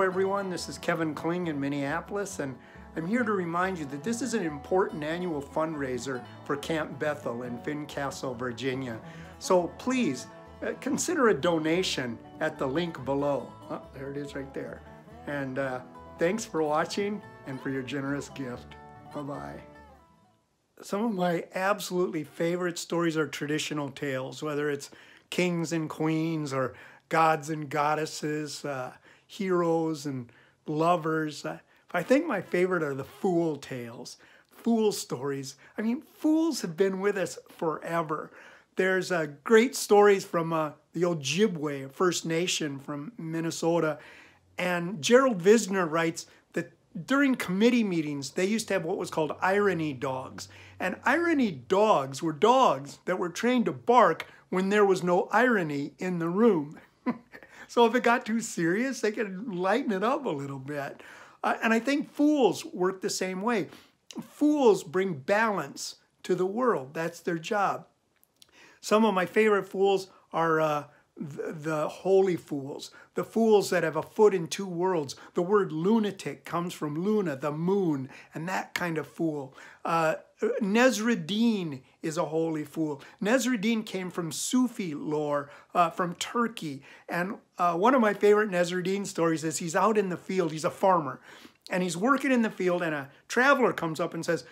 Hello everyone, this is Kevin Kling in Minneapolis, and I'm here to remind you that this is an important annual fundraiser for Camp Bethel in Fincastle, Virginia. So please consider a donation at the link below. Oh, there it is right there. And thanks for watching and for your generous gift. Bye-bye. Some of my absolutely favorite stories are traditional tales, whether it's kings and queens or gods and goddesses, heroes and lovers. I think my favorite are the fool tales, fool stories. I mean, fools have been with us forever. There's great stories from the Ojibwe, a First Nation from Minnesota. And Gerald Visner writes that during committee meetings, they used to have what was called irony dogs. And irony dogs were dogs that were trained to bark when there was no irony in the room. So if it got too serious, they could lighten it up a little bit. And I think fools work the same way. Fools bring balance to the world. That's their job. Some of my favorite fools are the holy fools, the fools that have a foot in two worlds. The word lunatic comes from Luna, the moon, and that kind of fool. Nesruddin is a holy fool. Nesruddin came from Sufi lore from Turkey. And one of my favorite Nesruddin stories is he's out in the field. He's a farmer. And he's working in the field, and a traveler comes up and says,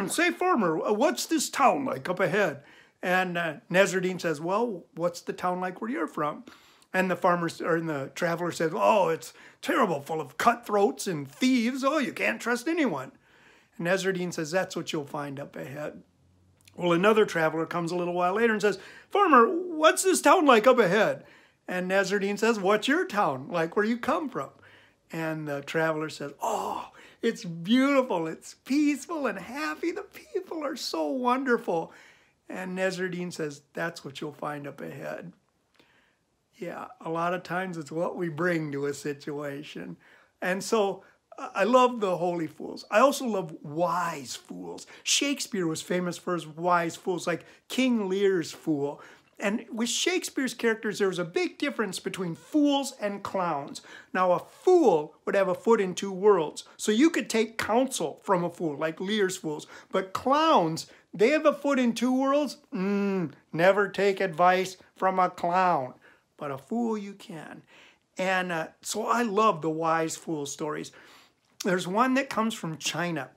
"Say, farmer, what's this town like up ahead?" And Nesruddin says, "Well, what's the town like where you're from?" And the traveler says, "Oh, it's terrible, full of cutthroats and thieves. Oh, you can't trust anyone." And Nesruddin says, "That's what you'll find up ahead." Well, another traveler comes a little while later and says, "Farmer, what's this town like up ahead?" And Nesruddin says, "What's your town like where you come from?" And the traveler says, "Oh, it's beautiful, it's peaceful and happy. The people are so wonderful." And Nesruddin says, "That's what you'll find up ahead." Yeah, a lot of times it's what we bring to a situation. And so I love the holy fools. I also love wise fools. Shakespeare was famous for his wise fools, like King Lear's fool. And with Shakespeare's characters, there was a big difference between fools and clowns. Now, a fool would have a foot in two worlds. So you could take counsel from a fool, like Lear's fools. But clowns, they have a foot in two worlds. Never take advice from a clown. But a fool you can. And so I love the wise fool stories. There's one that comes from China.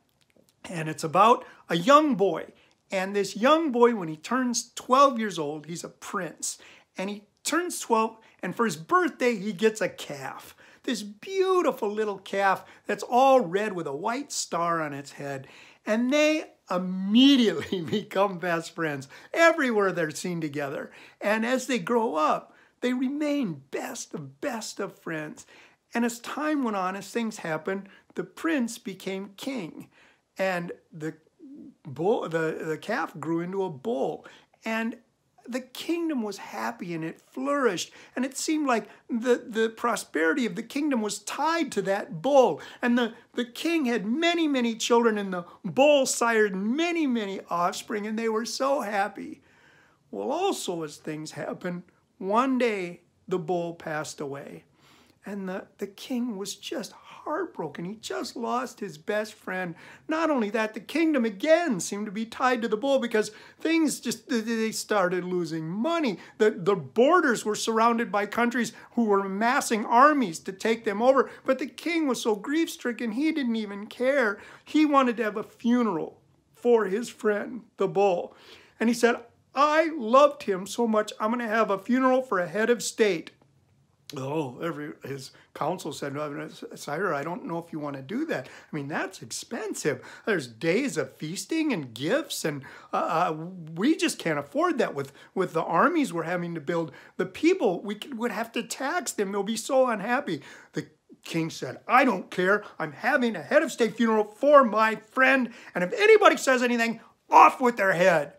And it's about a young boy. And this young boy, when he turns 12 years old, he's a prince. And he turns 12, and for his birthday, he gets a calf. This beautiful little calf that's all red with a white star on its head. And they immediately become best friends. Everywhere they're seen together. And as they grow up, they remain best of friends. And as time went on, as things happened, the prince became king. And the calf grew into a bull, and the kingdom was happy and it flourished, and it seemed like the prosperity of the kingdom was tied to that bull. And the king had many children, and the bull sired many offspring, and they were so happy. Well, also as things happened, one day the bull passed away, and the king was just heartbroken. He just lost his best friend. Not only that, the kingdom again seemed to be tied to the bull because things they started losing money. The borders were surrounded by countries who were amassing armies to take them over. But the king was so grief-stricken, he didn't even care. He wanted to have a funeral for his friend, the bull. And he said, "I loved him so much, I'm going to have a funeral for a head of state." Oh, his counsel said, "Sire, I don't know if you want to do that. I mean, that's expensive. There's days of feasting and gifts, and we just can't afford that with the armies we're having to build. The people, would have to tax them. They'll be so unhappy." The king said, "I don't care. I'm having a head of state funeral for my friend, and if anybody says anything, off with their head."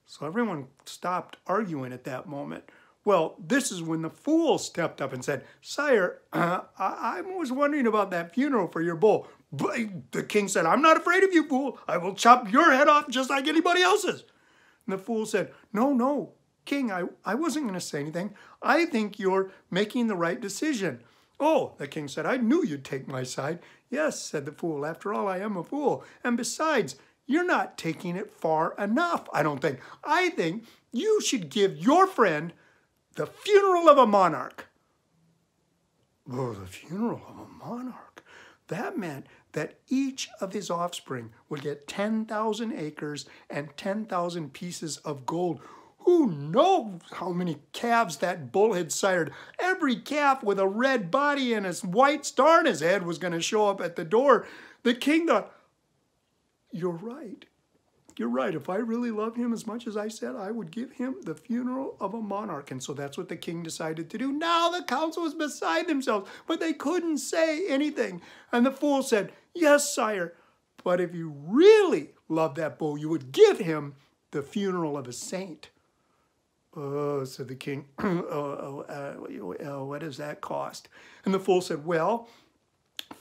So everyone stopped arguing at that moment. Well, this is when the fool stepped up and said, "Sire, I was wondering about that funeral for your bull." But the king said, "I'm not afraid of you, fool. I will chop your head off just like anybody else's." And the fool said, "No, king, I wasn't going to say anything. I think you're making the right decision. Oh, the king said, I knew you'd take my side. Yes, said the fool, after all, I am a fool. And besides, you're not taking it far enough, I don't think. I think you should give your friend the funeral of a monarch. Oh, the funeral of a monarch. That meant that each of his offspring would get 10,000 acres and 10,000 pieces of gold. Who knows how many calves that bull had sired? Every calf with a red body and a white star on his head was going to show up at the door. The king thought, you're right. You're right. If I really love him as much as I said, I would give him the funeral of a monarch. And so that's what the king decided to do. Now the council was beside themselves, but they couldn't say anything. And the fool said, yes, sire, but if you really loved that bull, you would give him the funeral of a saint. Oh, said the king, what does that cost? And the fool said, well,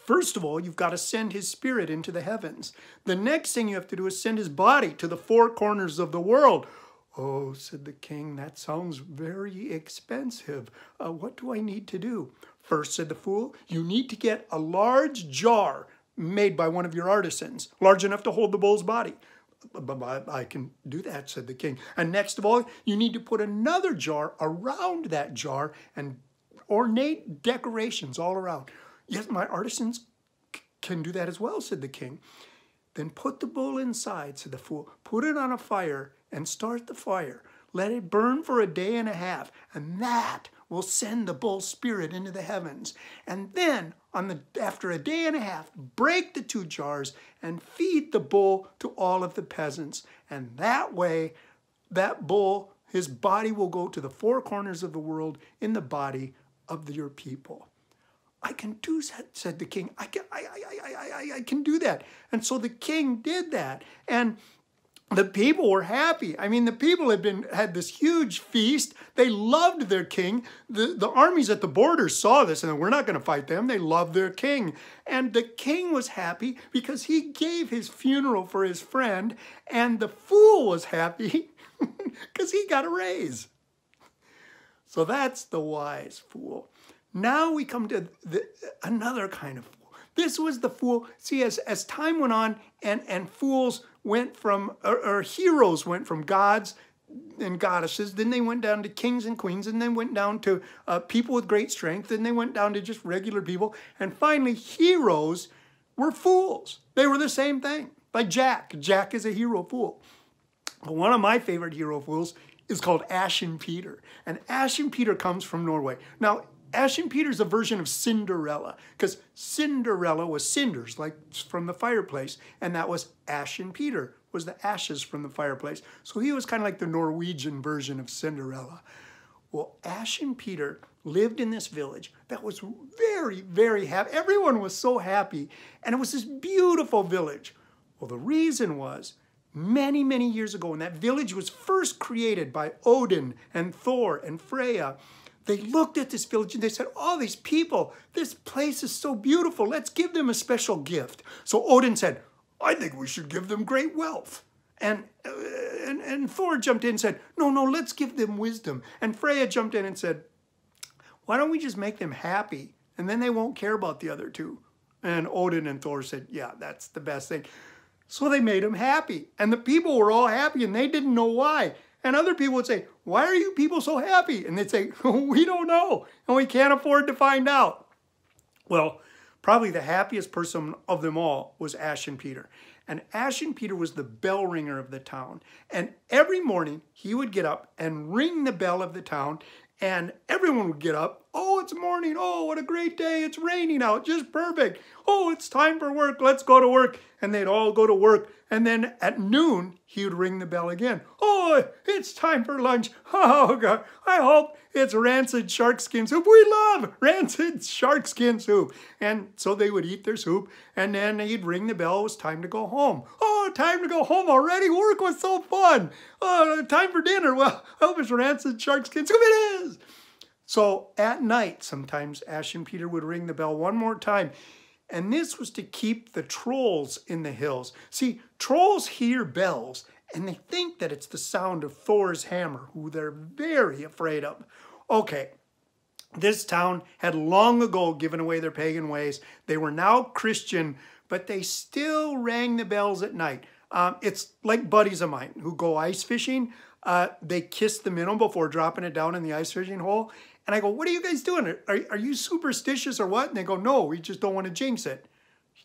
first of all, you've got to send his spirit into the heavens. The next thing you have to do is send his body to the four corners of the world. Oh, said the king, that sounds very expensive. What do I need to do? First, said the fool, you need to get a large jar made by one of your artisans, large enough to hold the bull's body. I can do that, said the king. And next of all, you need to put another jar around that jar and ornate decorations all around. Yes, my artisans can do that as well, said the king. Then put the bull inside, said the fool. Put it on a fire and start the fire. Let it burn for a day and a half, and that will send the bull's spirit into the heavens. And then, after a day and a half, break the two jars and feed the bull to all of the peasants. And that way, that bull, his body will go to the four corners of the world in the body of your people. I can do that, said the king. I can do that. And so the king did that. And the people were happy. I mean, the people had this huge feast. They loved their king. The armies at the border saw this and we're not going to fight them. They loved their king. And the king was happy because he gave his funeral for his friend. And the fool was happy because he got a raise. So that's the wise fool. Now we come to another kind of fool. This was the fool. See, as time went on and fools went from, or heroes went from gods and goddesses, then they went down to kings and queens, and then went down to people with great strength, and they went down to just regular people. And finally, heroes were fools. They were the same thing. Like Jack. Jack is a hero fool. But one of my favorite hero fools is called Ashen Peter. And Ashen Peter comes from Norway. Now, Ashen Peter's a version of Cinderella, because Cinderella was cinders, like from the fireplace, and that was Ashen Peter, was the ashes from the fireplace. So he was kind of like the Norwegian version of Cinderella. Well, Ashen Peter lived in this village that was very, very happy. Everyone was so happy, and it was this beautiful village. Well, the reason was, many, many years ago, when that village was first created by Odin and Thor and Freya, they looked at this village and they said, oh, these people, this place is so beautiful. Let's give them a special gift. So Odin said, I think we should give them great wealth. And Thor jumped in and said, no, let's give them wisdom. And Freya jumped in and said, why don't we just make them happy? And then they won't care about the other two. And Odin and Thor said, yeah, that's the best thing. So they made them happy. And the people were all happy and they didn't know why. And other people would say, why are you people so happy? And they'd say, we don't know, and we can't afford to find out. Well, probably the happiest person of them all was Ashen Peter. And Ashen Peter was the bell ringer of the town. And every morning, he would get up and ring the bell of the town, and everyone would get up. Oh, it's morning. Oh, what a great day. It's raining out. Just perfect. Oh, it's time for work. Let's go to work. And they'd all go to work. And then at noon, he would ring the bell again. Oh, it's time for lunch. Oh, God. I hope it's rancid shark skin soup. We love rancid shark skin soup. And so they would eat their soup. And then he'd ring the bell. It was time to go home. Oh, time to go home already. Work was so fun. Oh, time for dinner. Well, I hope it's rancid shark skin soup. It is. So at night, sometimes Ashen Peter would ring the bell one more time. And this was to keep the trolls in the hills. See, trolls hear bells and they think that it's the sound of Thor's hammer, who they're very afraid of. Okay, This town had long ago given away their pagan ways. They were now Christian, but they still rang the bells at night. It's like buddies of mine who go ice fishing. They kiss the minnow before dropping it down in the ice fishing hole. And I go, what are you guys doing? Are you superstitious or what? And they go, no, we just don't want to jinx it.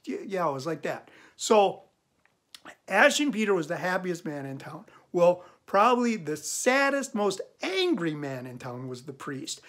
Yeah, it was like that. So Ashen Peter was the happiest man in town. Well, probably the saddest, most angry man in town was the priest.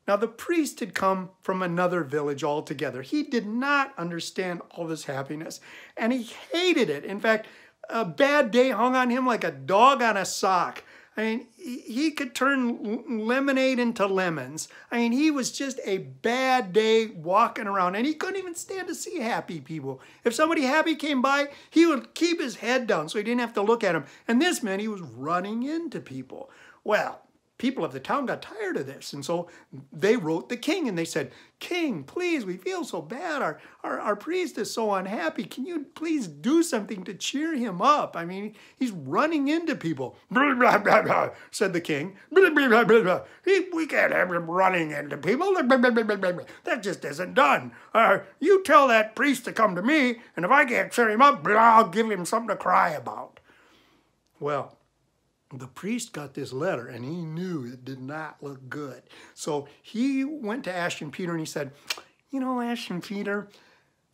Now, the priest had come from another village altogether. He did not understand all this happiness, and he hated it. In fact, a bad day hung on him like a dog on a sock. I mean, he could turn lemonade into lemons. I mean, he was just a bad day walking around, and he couldn't even stand to see happy people. If somebody happy came by, he would keep his head down so he didn't have to look at him. And this meant he was running into people. Well, people of the town got tired of this, and so they wrote the king, and they said, King, please, we feel so bad. Our priest is so unhappy. Can you please do something to cheer him up? I mean, he's running into people. Blah, blah, blah, blah, said the king. Blah, blah, blah, blah, blah. We can't have him running into people. Blah, blah, blah, blah, blah. That just isn't done. You tell that priest to come to me, and if I can't cheer him up, I'll give him something to cry about. Well, the priest got this letter, and he knew it did not look good. So he went to Ashen Peter, and he said, you know, Ashen Peter,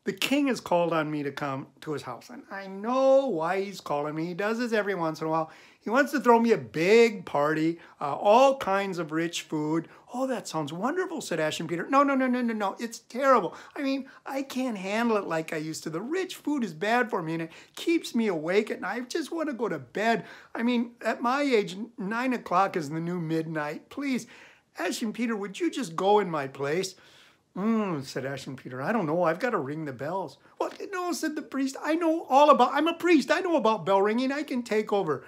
the king has called on me to come to his house. And I know why he's calling me. He does this every once in a while. He wants to throw me a big party, all kinds of rich food. Oh, that sounds wonderful, said Ashen Peter. No. It's terrible. I mean, I can't handle it like I used to. The rich food is bad for me, and it keeps me awake at night. I just want to go to bed. I mean, at my age, 9 o'clock is the new midnight. Please, Ashen Peter, would you just go in my place? Said Ashen Peter. I don't know. I've got to ring the bells. Well, no, said the priest. I'm a priest. I know about bell ringing. I can take over.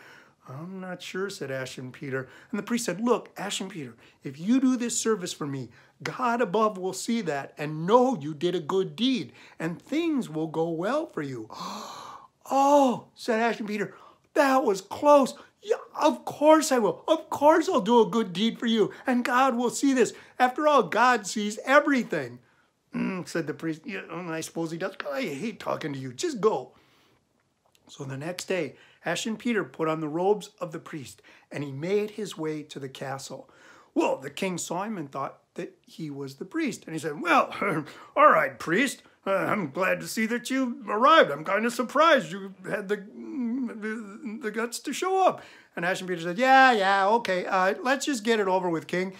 I'm not sure, said Ashen Peter. And the priest said, look, Ashen Peter, if you do this service for me, God above will see that and know you did a good deed, and things will go well for you. Oh, said Ashen Peter, that was close. Yeah, of course I will. Of course I'll do a good deed for you, and God will see this. After all, God sees everything. Said the priest. Yeah, I suppose he does. I hate talking to you. Just go. So the next day, Ashen Peter put on the robes of the priest, and he made his way to the castle. Well, the king saw him and thought that he was the priest. And he said, well, all right, priest, I'm glad to see that you arrived. I'm kind of surprised you had the guts to show up. And Ashen Peter said, yeah, okay, let's just get it over with, king.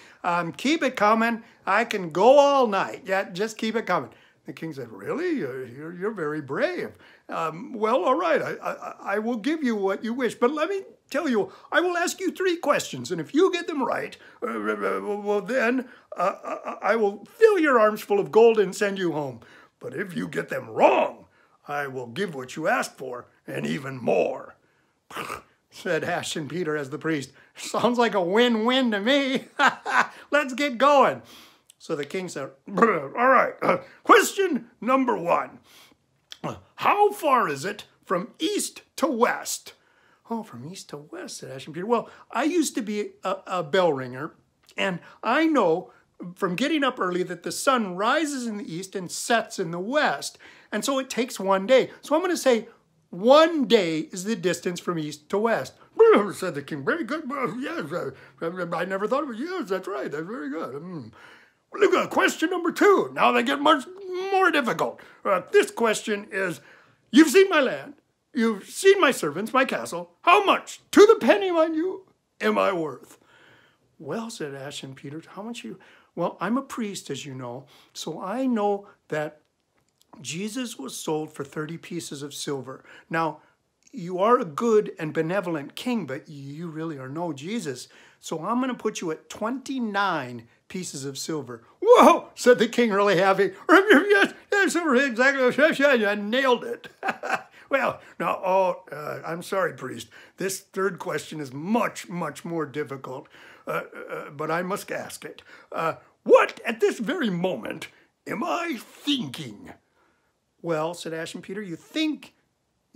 Keep it coming. I can go all night. Yeah, just keep it coming. The king said, really? You're very brave. Well, all right, I will give you what you wish. But let me tell you, I will ask you 3 questions. And if you get them right, well, then I will fill your arms full of gold and send you home. But if you get them wrong, I will give what you asked for and even more. Said Ashen Peter as the priest. Sounds like a win-win to me. Let's get going. So the king said, all right, question number 1. How far is it from east to west? Oh, from east to west, said Ashen Peter. Well, I used to be a bell ringer, and I know from getting up early that the sun rises in the east and sets in the west. And so it takes 1 day. So I'm going to say 1 day is the distance from east to west. Said the king. Very good. Yes, I never thought of it. Yes, that's right. That's very good. Look at question number 2. Now they get much more difficult. This question is, you've seen my land. You've seen my servants, my castle. How much, to the penny, mind you, am I worth? Well, said Ashen Peter, how much you... Well, I'm a priest, as you know, so I know that Jesus was sold for 30 pieces of silver. Now, you are a good and benevolent king, but you really are no Jesus. So I'm going to put you at 29 pieces of silver. Whoa, said the king, really happy. Yes, exactly. I nailed it. Well, now, I'm sorry, priest. This 3rd question is much, much more difficult, but I must ask it. What, at this very moment, am I thinking? Well, said Ashen Peter, you think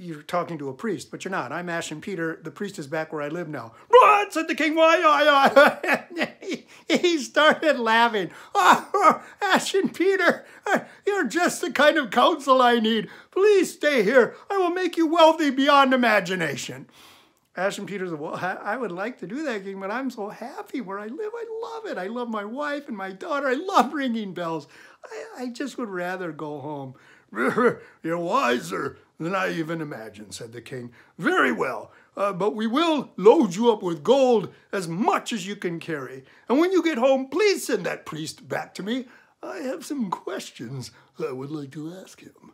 you're talking to a priest, but you're not. I'm Ashen Peter. The priest is back where I live now. What? Said the king. Why? He started laughing. Oh, Ashen Peter, you're just the kind of counsel I need. Please stay here. I will make you wealthy beyond imagination. Ashen Peter said, well, I would like to do that, king, but I'm so happy where I live. I love it. I love my wife and my daughter. I love ringing bells. I just would rather go home. You're wiser than I even imagined, said the king. Very well, but we will load you up with gold as much as you can carry. And when you get home, please send that priest back to me. I have some questions I would like to ask him.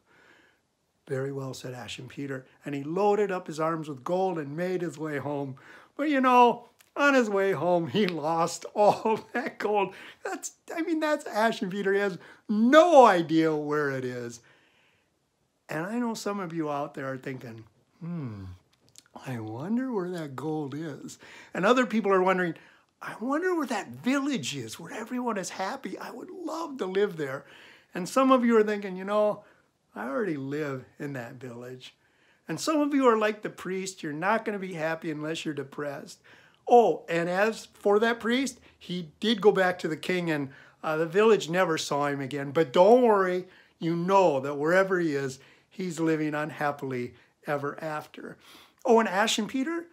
Very well, said Ashen Peter, and he loaded up his arms with gold and made his way home. But you know, on his way home, he lost all that gold. That's Ashen Peter. He has no idea where it is. And I know some of you out there are thinking, I wonder where that gold is. And other people are wondering, I wonder where that village is, where everyone is happy. I would love to live there. And some of you are thinking, you know, I already live in that village. And some of you are like the priest. You're not going to be happy unless you're depressed. Oh, and as for that priest, he did go back to the king, and the village never saw him again. But don't worry, you know that wherever he is, he's living unhappily ever after. Oh, and Ashen Peter,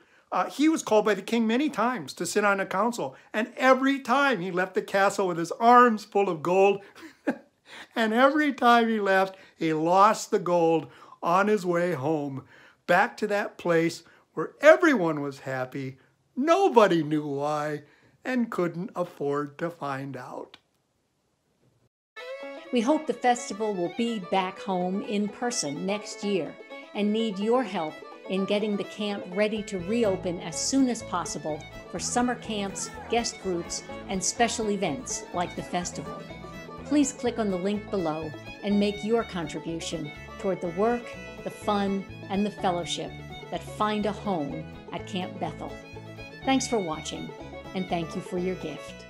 he was called by the king many times to sit on a council. And every time he left the castle with his arms full of gold. And every time he left, he lost the gold on his way home, back to that place where everyone was happy, nobody knew why, and couldn't afford to find out. We hope the festival will be back home in person next year and need your help in getting the camp ready to reopen as soon as possible for summer camps, guest groups, and special events like the festival. Please click on the link below and make your contribution toward the work, the fun, and the fellowship that find a home at Camp Bethel. Thanks for watching, and thank you for your gift.